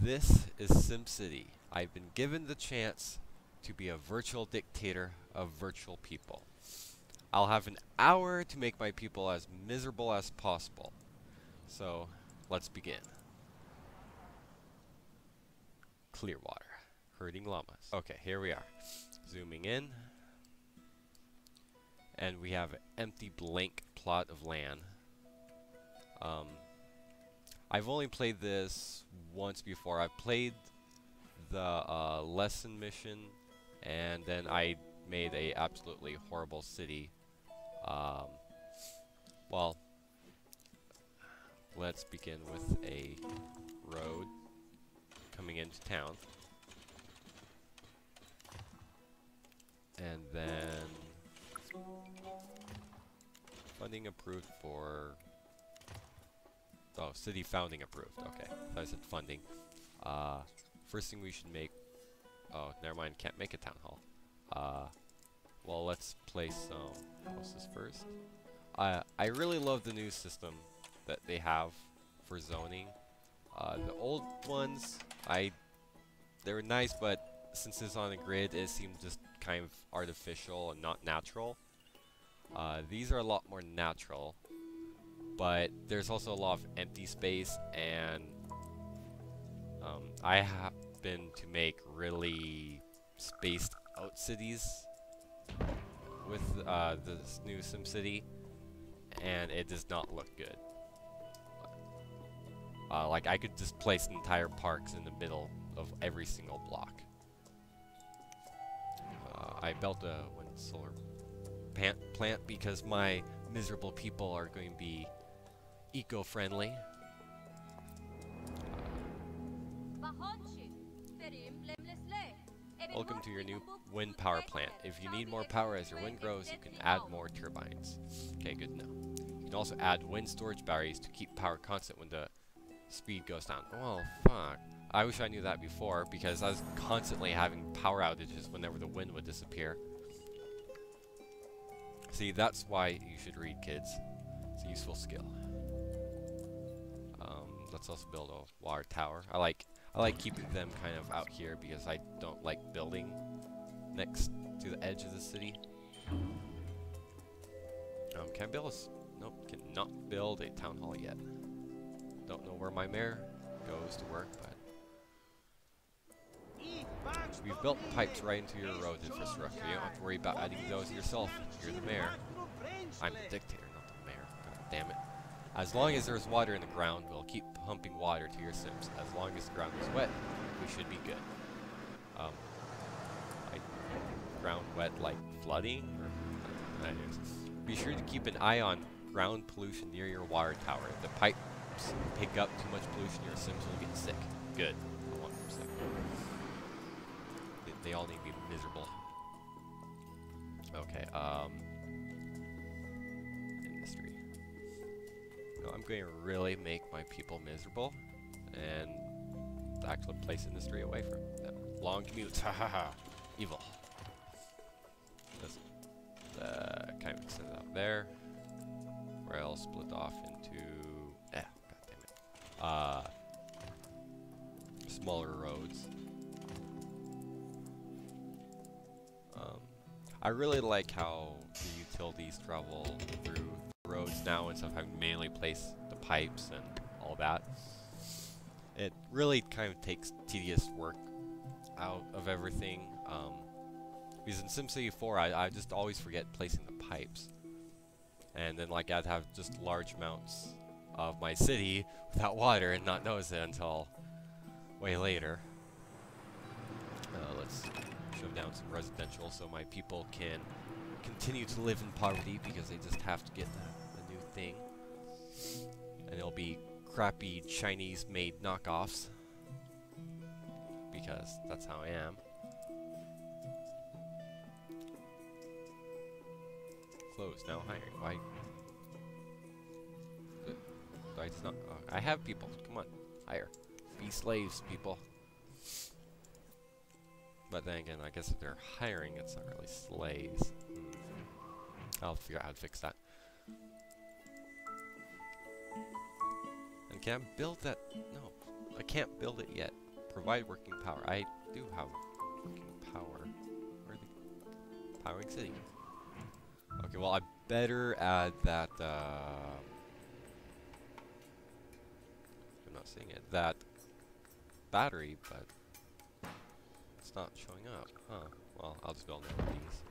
This is Simcity. I've been given the chance to be a virtual dictator of virtual people. I'll have an hour to make my people as miserable as possible. So, let's begin. Clearwater. Herding llamas. Okay, here we are. Zooming in. And we have an empty blank plot of land. I've only played this once before. I've played the lesson mission, and then I made a absolutely horrible city. Well, let's begin with a road coming into town. And then funding approved for... Oh, city founding approved. Okay, I said funding. First thing we should make... Oh, never mind, can't make a town hall. Well, let's place some houses first. I really love the new system that they have for zoning. The old ones, they were nice, but since it's on a grid, it seemed just kind of artificial and not natural. These are a lot more natural, but there's also a lot of empty space, and I happen to make really spaced out cities with this new SimCity, and it does not look good. Like, I could just place entire parks in the middle of every single block. I built a wind solar plant because my miserable people are going to be eco-friendly. Welcome to your new wind power plant. If you need more power as your wind grows, you can add more turbines. Okay, good to know. You can also add wind storage batteries to keep power constant when the speed goes down. Oh, fuck. I wish I knew that before, because I was constantly having power outages whenever the wind would disappear. See, that's why you should read, kids. It's a useful skill. Let's also build a water tower. I like keeping them kind of out here because I don't like building next to the edge of the city. Can I build a... Nope, cannot build a town hall yet. Don't know where my mayor goes to work, but... We've built pipes right into your road infrastructure. You don't have to worry about adding those yourself. You're the mayor. I'm the dictator, not the mayor. God damn it. As long as there's water in the ground, we'll keep pumping water to your Sims. As long as the ground is wet, we should be good. Like, ground wet like flooding? Or, anyways. Be sure to keep an eye on ground pollution near your water tower. If the pipes pick up too much pollution, your Sims will get sick. Good. I want them sick. They all need to be miserable. Okay, industry. No, I'm going to really make my people miserable and actually place industry away from them. Long commutes, hahaha. Evil. This kind of extend out there. Where I'll split off into god damn it. Smaller roads. I really like how the utilities travel through the roads now instead of having to manually place the pipes and all that. It really kind of takes tedious work out of everything. Because in SimCity 4, I just always forget placing the pipes. And then like I'd have just large amounts of my city without water and not notice it until way later. Let's shove down some residential so my people can continue to live in poverty because they just have to get the new thing. And it'll be crappy Chinese-made knockoffs because that's how I am. Closed, now hiring. Why? Do I just not? I have people. Come on, hire. Be slaves, people. But then again, I guess if they're hiring, it's not really slaves. I'll figure out how to fix that. And can I build that? No, I can't build it yet. provide working power. I do have working power. Where the powering city? Okay, well I better add that. I'm not seeing it. That battery, but it's not showing up. Huh. Well, I'll just build another one of these.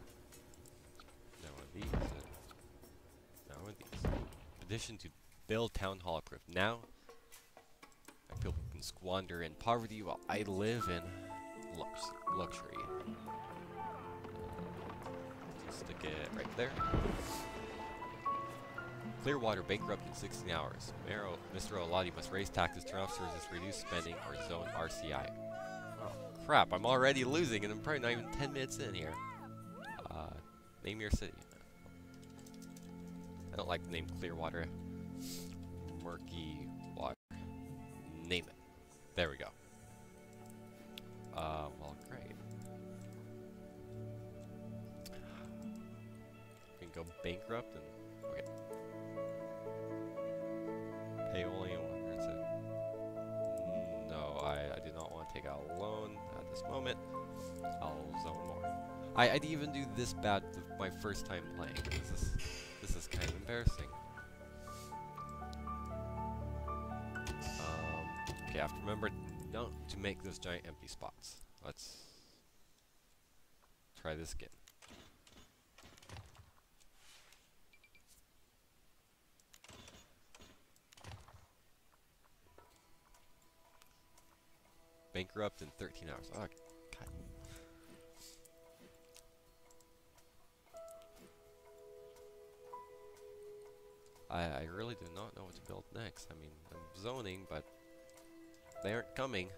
Now one of these. Now one of these. Petition to build town hall approved. Now, my people can squander in poverty while I live in luxury. Just stick it right there. Clearwater bankrupt in 16 hours. Mr. Olati must raise taxes, turn off services, reduce spending, or zone RCI. Oh, crap, I'm already losing and I'm probably not even 10 minutes in here. Name your city. I don't like the name Clearwater. Murky water. Name it. There we go. Well, great. We can go bankrupt and... Okay. Pay only one person. No, I do not want to take out a loan at this moment. I'll zone more. I'd even do this bad my first time playing. This is kind of embarrassing. Okay, I have to remember not to make those giant empty spots. Let's try this again. Bankrupt in 13 hours. Oh, God. I really do not know what to build next. I mean, I'm zoning, but they aren't coming.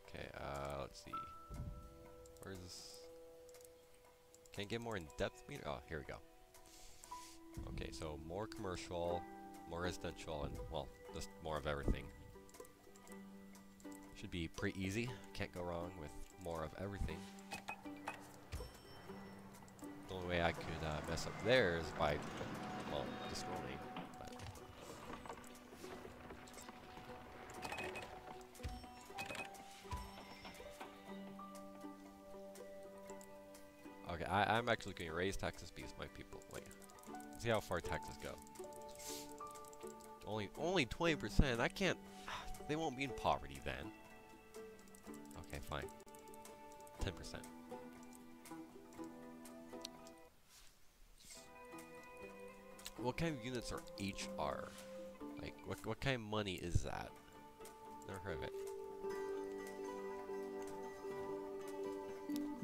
Okay, let's see. Where's this? Can I get more in-depth meter? Oh, here we go. Okay, so more commercial, more residential, and, well, just more of everything. Should be pretty easy. Can't go wrong with more of everything. The only way I could mess up there is by, well, destroying. But okay, I'm actually going to raise taxes because my people, like, see how far taxes go. Only 20%. I can't. They won't be in poverty then. Okay, fine. 10%. What kind of units are HR? Like, what kind of money is that? Never heard of it.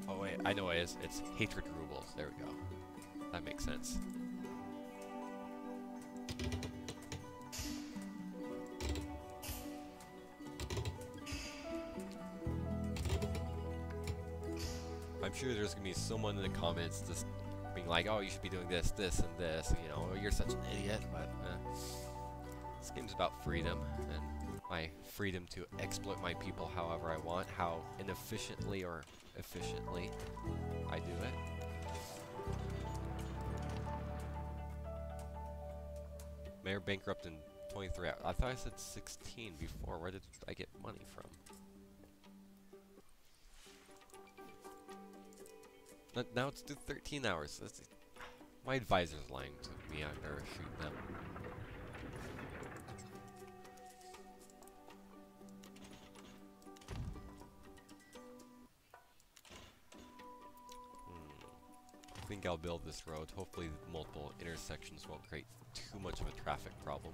Oh wait, I know what it is. It's hatred rubles. There we go. That makes sense. I'm sure there's gonna be someone in the comments just being like, oh, you should be doing this, this, and this, you know, you're such an idiot, but this game's about freedom, and my freedom to exploit my people however I want, how inefficiently or efficiently I do it. Mayor bankrupt in 23 hours. I thought I said 16 before. Where did I get money from? Now it's 13 hours. My advisor's lying to me. I better shoot them. I think I'll build this road. Hopefully multiple intersections won't create too much of a traffic problem.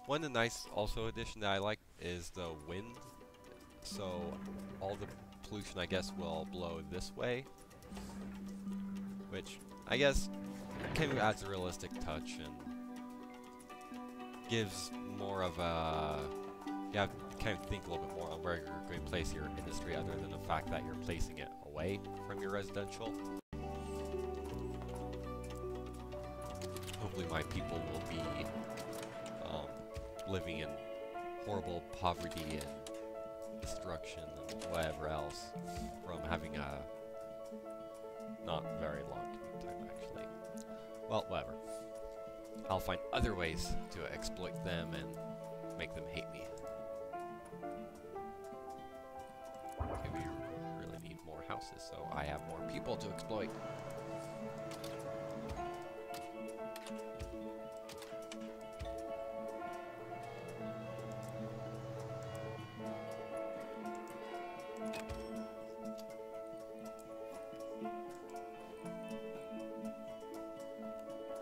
One nice also addition that I like is the wind. So all the pollution, I guess, will blow this way, which I guess kind of adds a realistic touch and gives more of a, you have to kind of think a little bit more on where you're going to place your industry other than the fact that you're placing it away from your residential. Hopefully my people will be living in horrible poverty and destruction and whatever else from having a not very long commute time, actually. Well, whatever. I'll find other ways to exploit them and make them hate me. Okay, we really need more houses, so I have more people to exploit.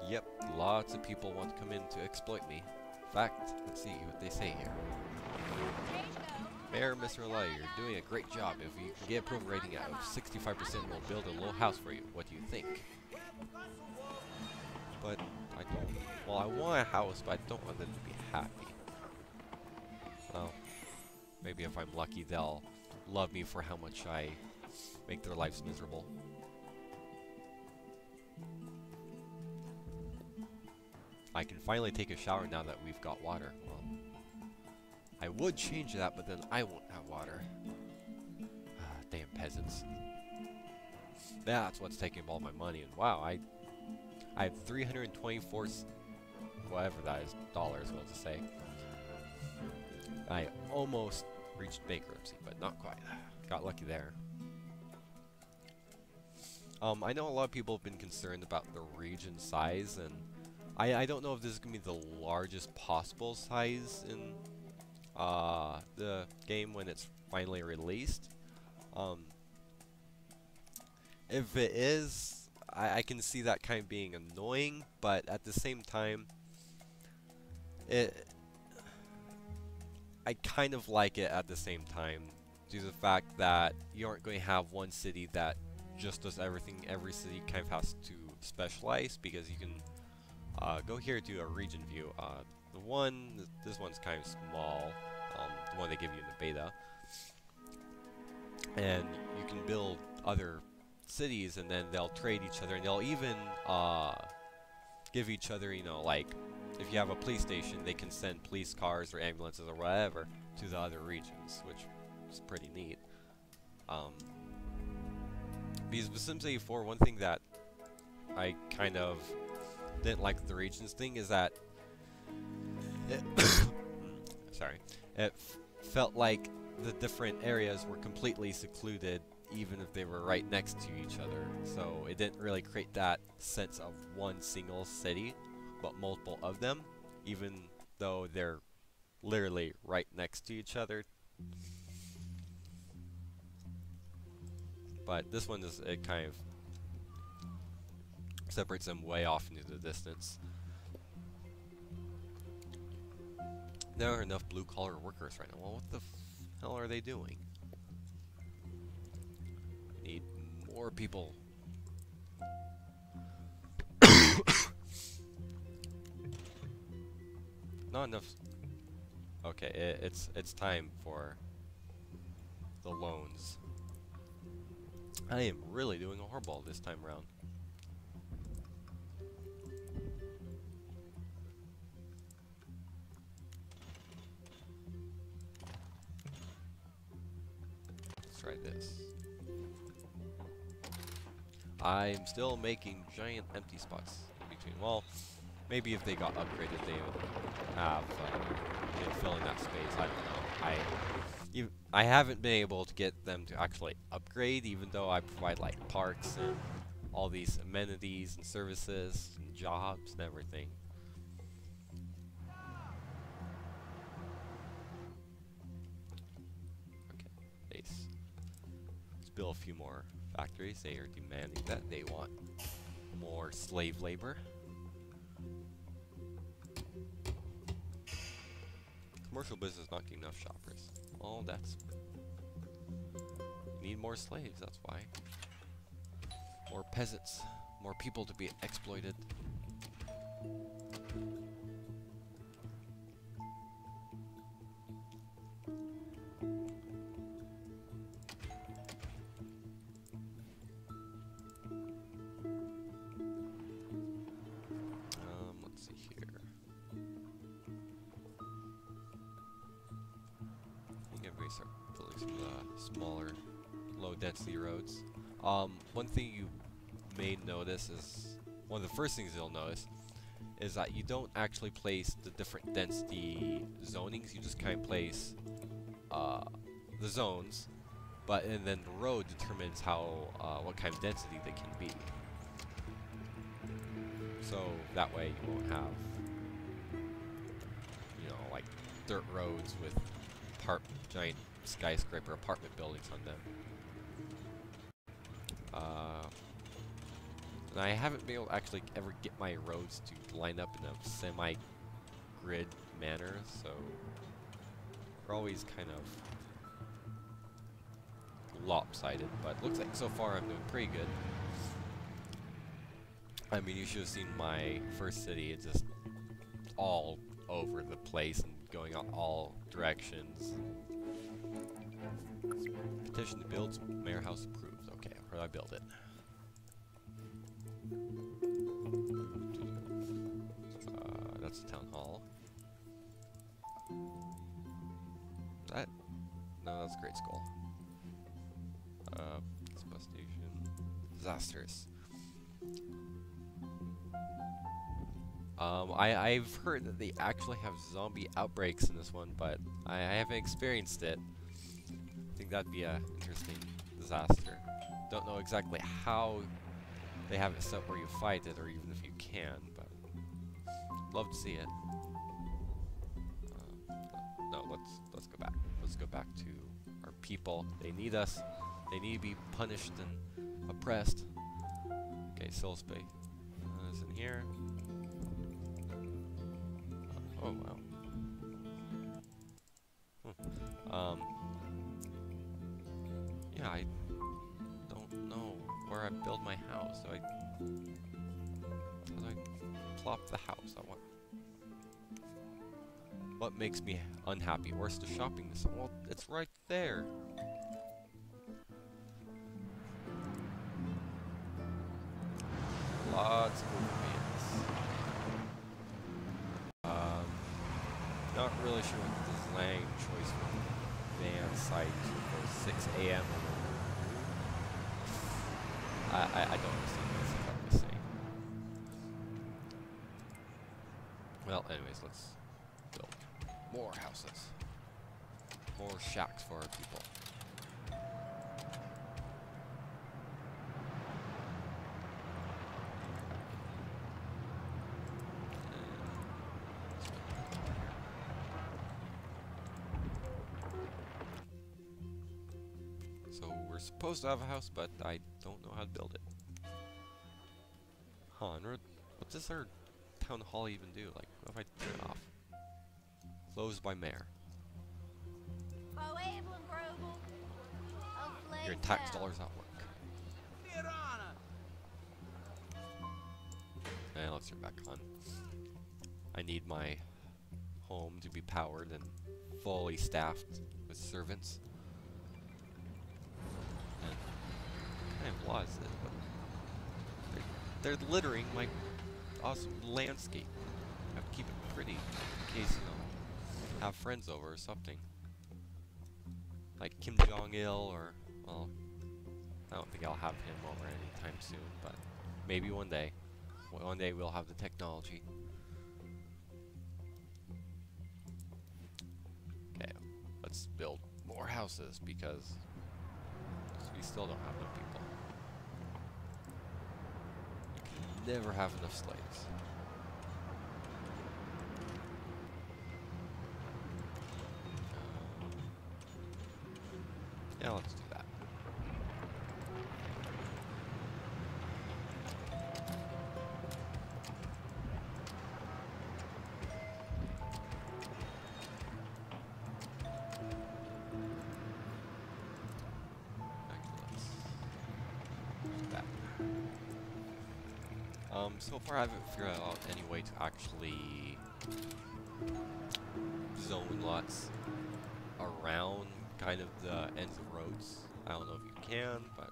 Yep, lots of people want to come in to exploit me. In fact, let's see what they say here. Mayor Mr. Lai, you're doing a great job. If you can get approval rating out of 65%, we'll build a little house for you. What do you think? But I don't... Well, I want a house, but I don't want them to be happy. Well, maybe if I'm lucky, they'll love me for how much I make their lives miserable. I can finally take a shower now that we've got water. Well, I would change that, but then I won't have water. Damn peasants. That's what's taking up all my money. And wow, I have 324, whatever that is, dollars, what to say. I almost reached bankruptcy, but not quite. Got lucky there. I know a lot of people have been concerned about the region size, and I don't know if this is going to be the largest possible size in the game when it's finally released. If it is, I can see that kind of being annoying, but at the same time, I kind of like it at the same time, due to the fact that you aren't going to have one city that just does everything. Every city kind of has to specialize, because you can go here to a region view. This one's kind of small, the one they give you in the beta. And you can build other cities, and then they'll trade each other, and they'll even give each other, you know, like, if you have a police station, they can send police cars or ambulances or whatever to the other regions, which is pretty neat. Because with SimCity 4, one thing that I kind of didn't like the regions thing is that it it felt like the different areas were completely secluded, even if they were right next to each other. So it didn't really create that sense of one single city, but multiple of them, even though they're literally right next to each other. But this one is, it kind of separates them way off into the distance. There are enough blue-collar workers right now. Well, what the hell are they doing? Need more people. Not enough. Okay, it's time for the loans. I am really doing horrible this time around. Let's try this. I'm still making giant empty spots in between. Well, maybe if they got upgraded, they would have been filling that space. I don't know. I haven't been able to get them to actually upgrade, even though I provide like parks and all these amenities and services and jobs and everything. Okay, base. Let's build a few more factories. They are demanding that. They want more slave labor. Commercial business not getting enough shoppers. Oh, that's... Need more slaves, that's why. More peasants. More people to be exploited. Let's see here. I think everybody start building some of the smaller, low-density roads. One thing you may notice is, one of the first things you'll notice, is that you don't actually place the different density zonings, you just kind of place the zones, and then the road determines what kind of density they can be. So that way you won't have, like dirt roads with giant skyscraper apartment buildings on them. And I haven't been able to actually ever get my roads to line up in a semi-grid manner, so they're always kind of lopsided, but it looks like so far I'm doing pretty good. I mean, you should have seen my first city. It's just all over the place and going out all directions. Petition to build mayor house approved. Okay, where do I build it? That's the town hall. No, that's Great Skull. Bus station. Disasters. I've heard that they actually have zombie outbreaks in this one, but I haven't experienced it. I think that'd be a interesting disaster. Don't know exactly how they have it set where you fight it, or even if you can, but love to see it. No, let's go back. Let's go back to our people. They need us. They need to be punished and oppressed. Okay, soul space is in here. Oh wow. Yeah, I don't know where I build my house. How do I plop the house? What makes me unhappy? Where's the shopping? Well, it's right there. Lots of vans. Not really sure what the design choice for van site for 6 a.m. I don't understand what it's exactly saying. Well, anyways, let's build more houses. More shacks for our people. So we're supposed to have a house, but I don't know how to build it. Huh, what does our town hall even do? Like, what if I turn it off? Closed by mayor. Your tax dollars at work. And let's turn back on. I need my home to be powered and fully staffed with servants. And I have laws that, but they're littering my awesome landscape. I have to keep it pretty in case, have friends over or something. Like Kim Jong-il or, well, I don't think I'll have him over anytime soon, but maybe one day. One day we'll have the technology. Okay, let's build more houses because we still don't have enough people. You can never have enough slaves. Yeah, let's do that. So far I haven't figured out any way to actually zone lots around kind of the ends of roads. I don't know if you can, but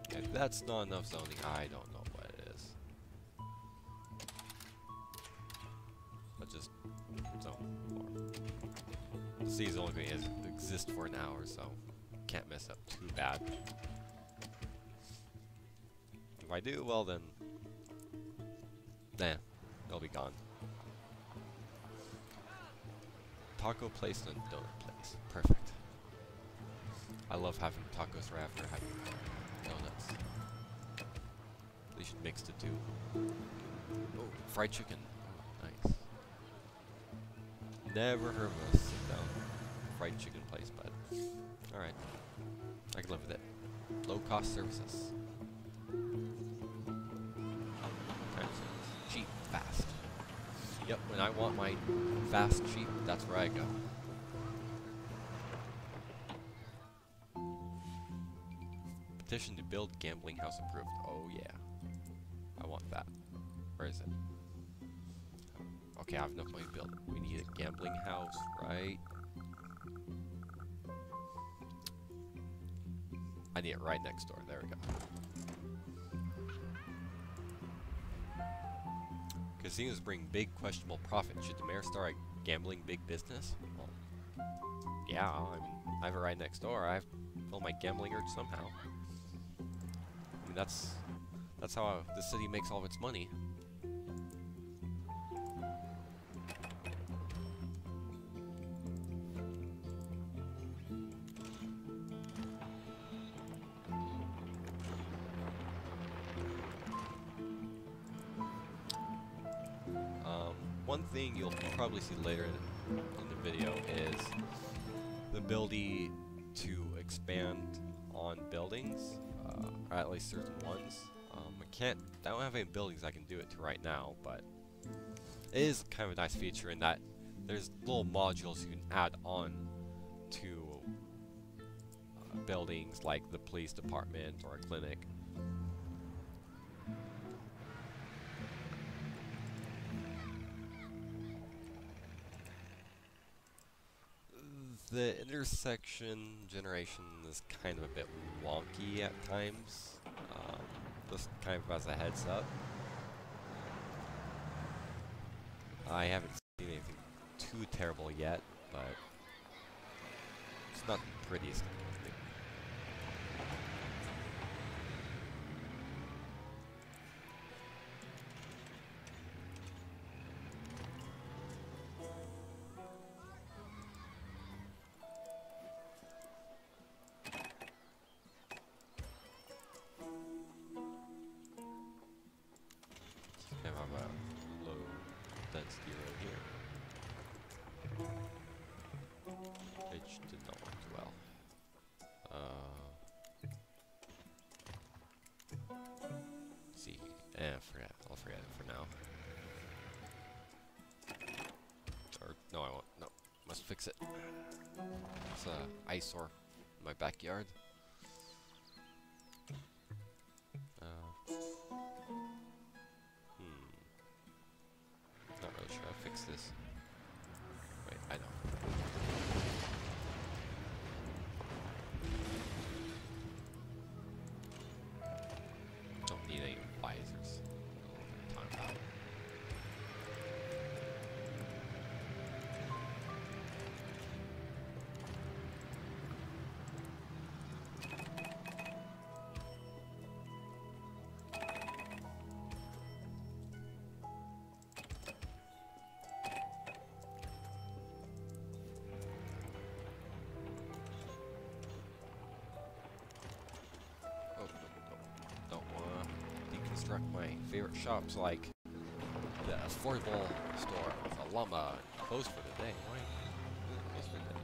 If that's not enough zoning, I don't know what it is. But just zone more. The city's only going to exist for an hour, so can't mess up too bad. If I do, well then, they'll be gone. Taco place and donut place. Perfect. I love having tacos right after having donuts. They should mix the two. Oh, fried chicken. Oh, nice. Never heard of a sit-down fried chicken place, but alright. I can live with it. Low-cost services. Cheap, fast. Yep, when I want my fast, cheap, that's where I go. Petition to build gambling house approved. Oh yeah. I want that. Where is it? Okay, I have enough money to build it. We need a gambling house, right? I need it right next door. There we go. Casinos bring big questionable profit. Should the mayor start a gambling big business? Well, yeah, I mean, I have it right next door. I have to fill my gambling urge somehow. I mean, that's how the city makes all of its money. One thing you'll probably see later in the video is the ability to expand on buildings, or at least certain ones. I don't have any buildings I can do it to right now, but it is kind of a nice feature in that there's little modules you can add on to buildings like the police department or a clinic. The intersection generation is kind of a bit wonky at times, just kind of as a heads up. I haven't seen anything too terrible yet, but it's not the prettiest thing. I'll forget it for now. Or, no, I won't. No, must fix it. It's an eyesore in my backyard. Not really sure how to fix this. Wait, I know. Don't need any visors. My favorite shops like the affordable store with a llama closed for the day. Why? Closed for the day.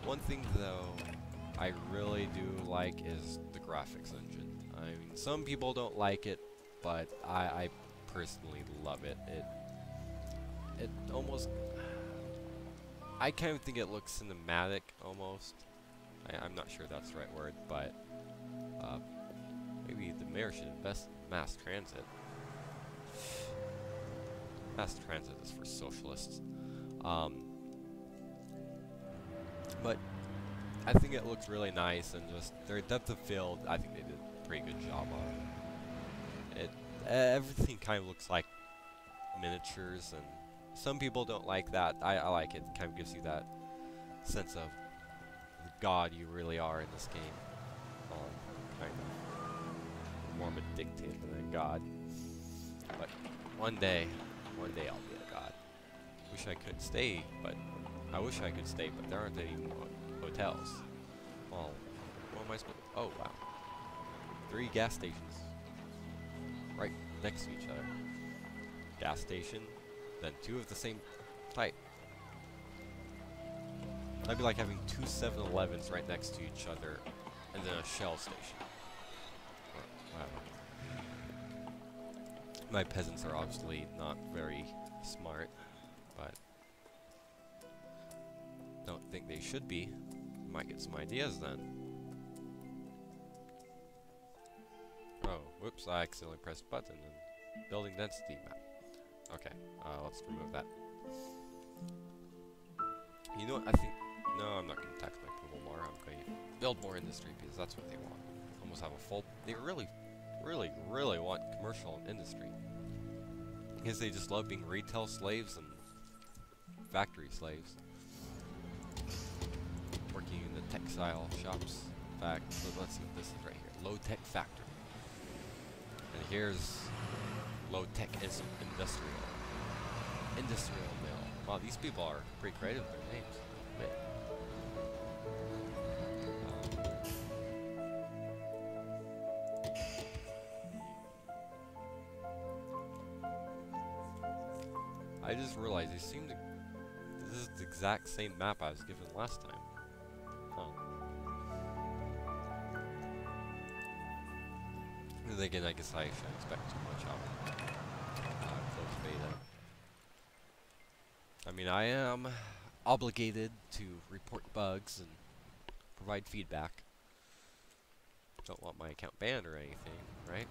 One thing though I really do like is the graphics engine. I mean, some people don't like it, but I personally love it. It almost, I kind of think it looks cinematic almost. I'm not sure that's the right word, but maybe the mayor should invest in mass transit. Mass transit is for socialists. But I think it looks really nice, and just their depth of field, I think they did a pretty good job on it. Everything kind of looks like miniatures, and some people don't like that. I like it. It kind of gives you that sense of the god you really are in this game. Kind of more of a dictator than a god. But one day I'll be a god. Wish I could stay, but there aren't any hotels. Oh, what am I supposed to? Oh wow, 3 gas stations right next to each other. Gas station, then 2 of the same type. That'd be like having 2 7-Elevens right next to each other, and then a Shell station. Wow. My peasants are obviously not very smart, but don't think they should be. Might get some ideas then. Oh, whoops, I accidentally pressed button and building density map. Okay, let's remove that. You know what, I think, no, I'm not going to tax my people more. I'm going to build more industry because that's what they want. Almost have a full, they really want commercial industry. Because they just love being retail slaves and factory slaves. Working in the textile shops. In fact, let's see what this is right here. Low-tech factory. And here's low-tech industrial. Industrial mill. Wow, these people are pretty creative with their names. I just realized they seem to. This is the exact same map I was given last time. Huh. And then again, I guess I shouldn't expect too much out of closed beta. I mean, I am obligated to report bugs and provide feedback. Don't want my account banned or anything, right?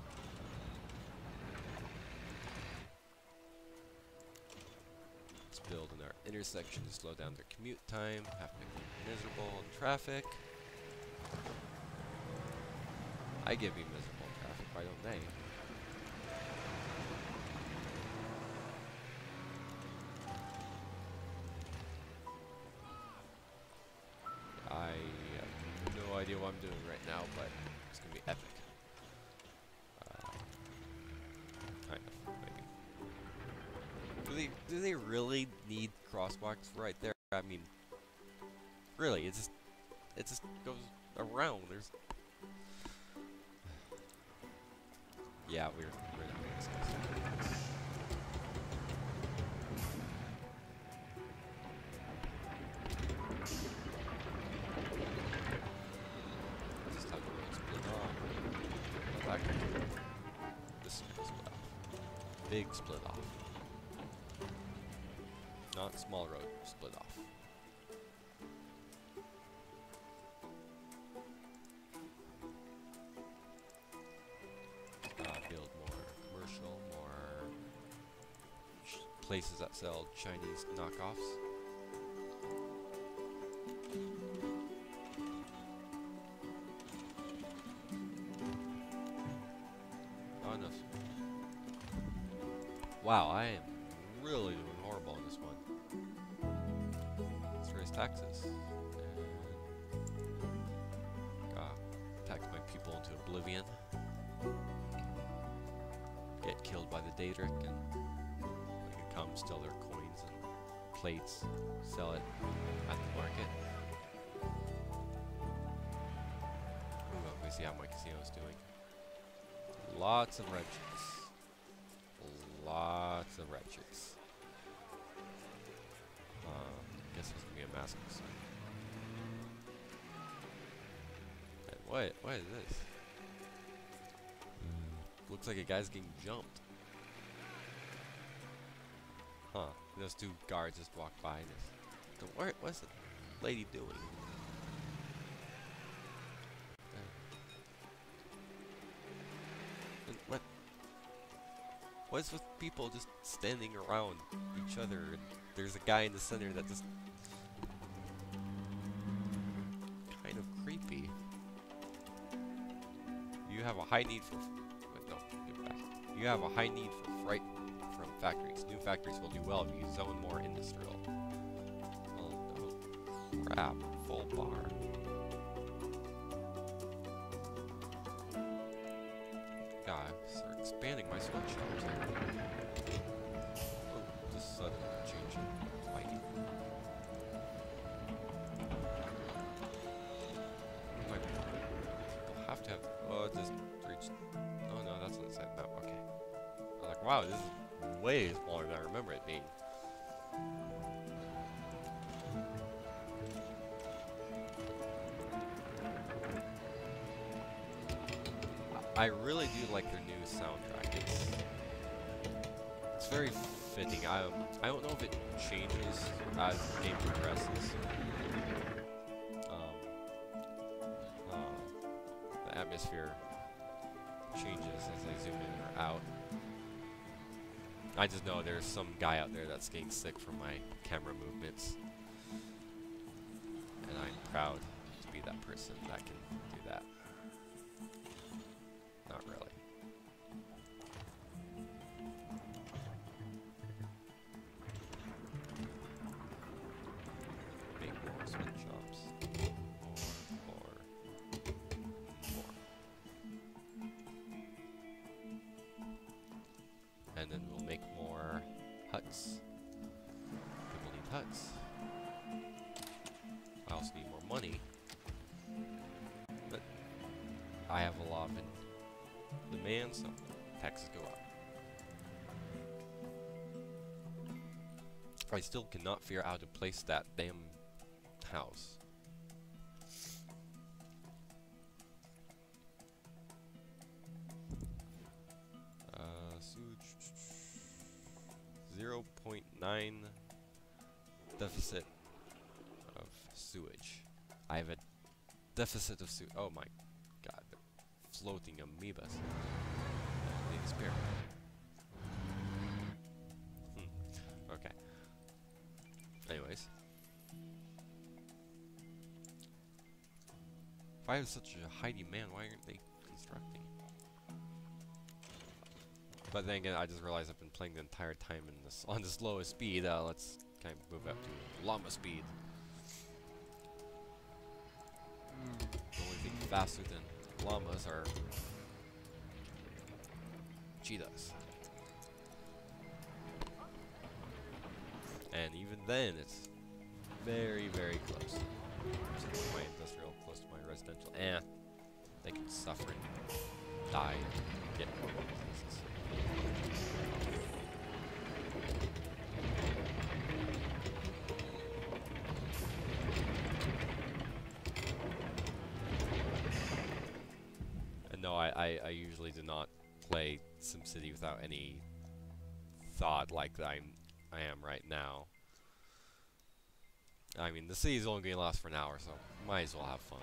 Build in our intersection to slow down their commute time, have to make them miserable in traffic. I give you miserable in traffic, why don't they? I have no idea what I'm doing right now, but it's gonna be epic. Kind of, maybe. Do they really need crosswalks right there? I mean, really, it just goes around. There's, yeah, we're not gonna discuss it. Just have the road split off. Let that go. This split off. Big split off. Not small road, split off. Build more commercial, more places that sell Chinese knockoffs. Not enough. Wow, I am really doing horrible on this one. Let's raise taxes. And tax my people into oblivion. Get killed by the Daedric, and when they come, steal their coins and plates, sell it at the market. Ooh, let me see how my casino's doing. Lots of red chicks. Lots of red chicks. Guess there's gonna be a massacre soon. And what is this? Looks like a guy's getting jumped. Huh. And those 2 guards just walked by and what's the lady doing? And what? What's with people just standing around each other and there's a guy in the center that just kind of creepy. You have a high need for wait, no, give it back. You have a high need for fright from factories. New factories will do well if you zone more industrial. Oh no. Crap, full bar. Guys are expanding my sweatshops here. Oh, just sudden change in lighting. People have to have. Oh, it just reached. Oh no, that's on the side map. Okay. I was like, wow, this is way smaller than I remember it being. I really do like their new soundtrack. It's very fitting. I don't know if it changes as the game progresses. The atmosphere changes as I zoom in or out. I just know there's some guy out there that's getting sick from my camera movements, and I'm proud to be that person that can do that. Not really. Make more sweatshops. More. And then we'll make more huts. People need huts. I also need more money. But I have a lot of demand, so taxes go up. I still cannot figure out how to place that damn house. Sewage 0.9 deficit of sewage. I have a deficit of sewage. Oh my god, they're floating amoebas. They disappear. Okay. Anyways. If I have such a high demand, why aren't they constructing? But then again, I just realized I've been playing the entire time in this on the slowest speed. Let's kind of move up to llama speed. The only thing faster than llamas are cheetahs. And even then, it's very, very close. So my industrial close to my residential. They can suffer and die and get more diseases. And no, I usually do not play Simcity without any thought like I am right now. I mean, the city is only going to last for an hour, so might as well have fun.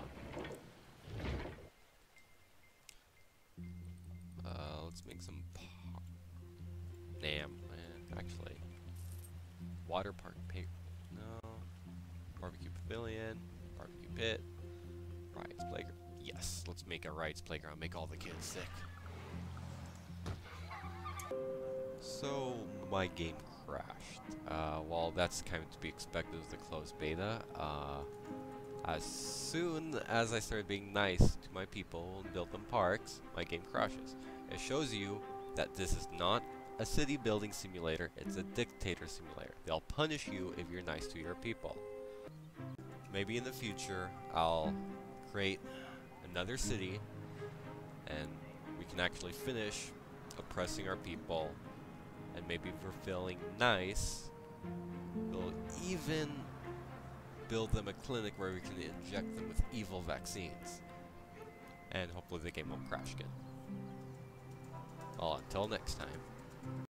Let's make some actually. Water park no. Barbecue pavilion. Barbecue pit. Rides playground. Yes, let's make a rides playground. Make all the kids sick. So, my game crashed. Well, that's kind of to be expected with the closed beta. As soon as I started being nice to my people and built them parks, my game crashes. It shows you that this is not a city building simulator, it's a dictator simulator. They'll punish you if you're nice to your people. Maybe in the future, I'll create another city and we can actually finish oppressing our people, and maybe if we're feeling nice, we'll even build them a clinic where we can inject them with evil vaccines. And hopefully the game won't crash again. Well, until next time.